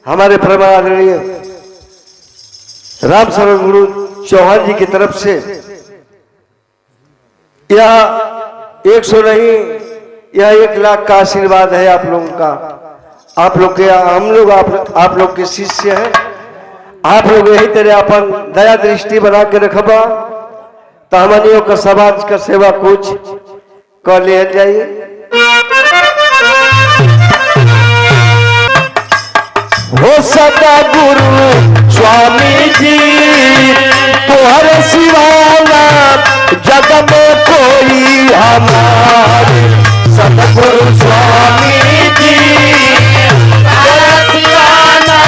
हमारे परम आदरणीय राम शरण गुरु चौहान जी की तरफ से यह 100 नहीं, यह 1 लाख का आशीर्वाद है आप लोगों का। आप लोग के हम लोग आप लोग के शिष्य हैं। आप लोग यही तरह अपन दया दृष्टि बना के रखबा तो हमनियों का समाज का सेवा कुछ कर ले जाइए। हो सदा गुरु स्वामी जी तुहर सिवाना जग में कोई हमारे। सतगुरु स्वामी जी तुहर सिवाना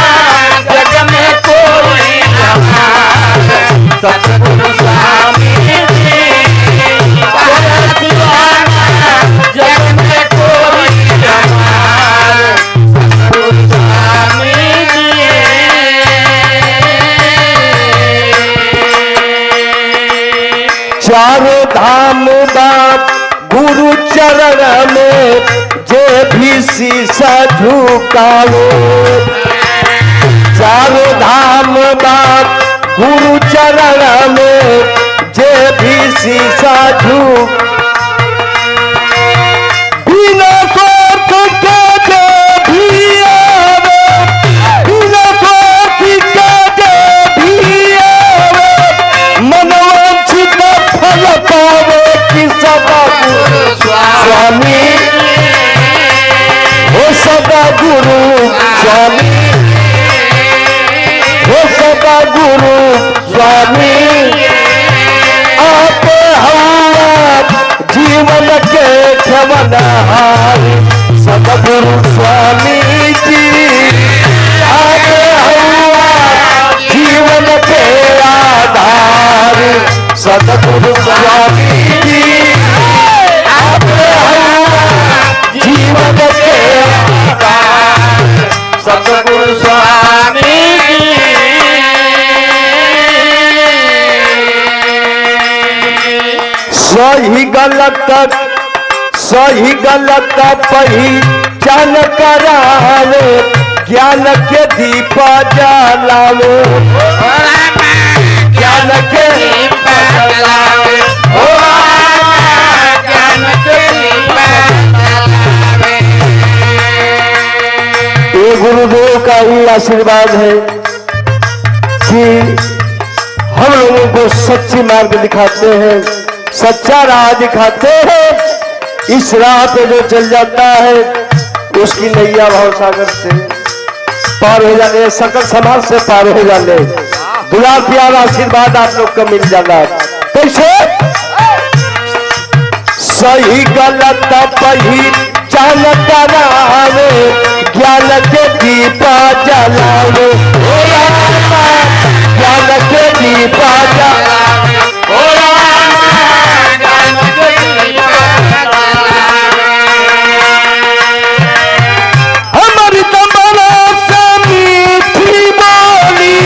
जग में कोई हमारे। सतगुरु स्वामी जी तुहर सिवाना जग में कोई हमारे। चारों धाम बाप गुरु चरण में जे भी शीशा झुकाओ। चारों धाम बाप गुरु चरण में जे भी शीशा झुक बिना स्वार्थ के जे भी आवे, बिना स्वार्थ के जे भी आवे, मनोवांछित फल पावे कि सदा गुरु स्वामी। हो सदा गुरु स्वामी, हो सदा गुरु स्वामी। आप जीवन के ठमनहार। सतगुरु स्वामी जी आप जीवन के आधार। सतगुरु स्वामी जी आप जीवन के आधार। सतगुरु स्वामी सही गलत पहचान करावे, ज्ञान के दीप जलावे। ज्ञान के दीप जलावे, ज्ञान के दीप जलावे। ये गुरुदेव का ही आशीर्वाद है कि हम लोगों को सच्ची मार्ग दिखाते हैं, सच्चा राह दिखाते हैं। इस राह पे जो चल जाता है उसकी नैया भाव सागर से पार हो जाने, सकल समाज से पार हो जाने। दुलार प्यार आशीर्वाद आप लोग का मिल जाना। कैसे? सही गलत पहचान करावे, ज्ञान के दीप जलावे। ज्ञान के दीप जलावे, हमारी तमन्ना से मीठी बोली,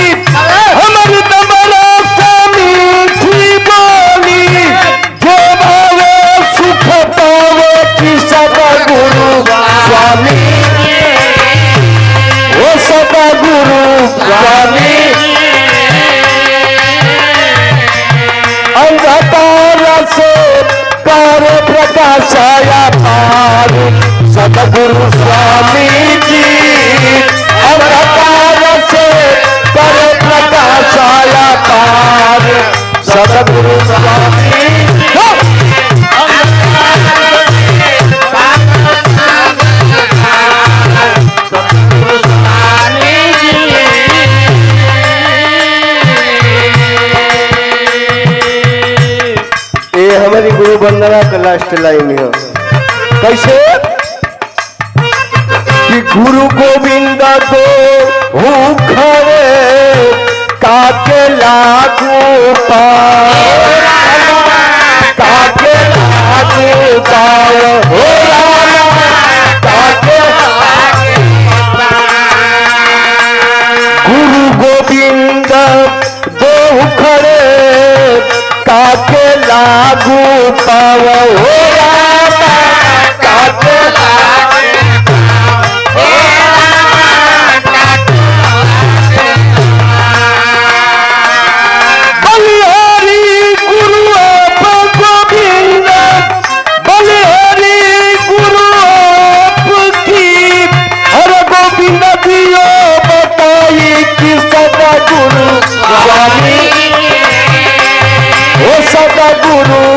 हमारी तमन्ना से मीठी बोली। जो भावे सुख पावे कि सदा गुरु स्वामी। वो सदा गुरु स्वामी। अंधकार से कर प्रकाशाया पार। सतगुरु स्वामी जी अंधकार से कर प्रकाशाया पार। सतगुरु स्वामी हमारी गुरु वंदना का लास्ट लाइन है। कैसे? कि गुरु गोविंद को खड़े काके लागू पाओ, काके लागू पाओ। हो काके गुरु गोविंद दो खड़े काके लागू पाओ। हो काके लागू पाओ। गुरु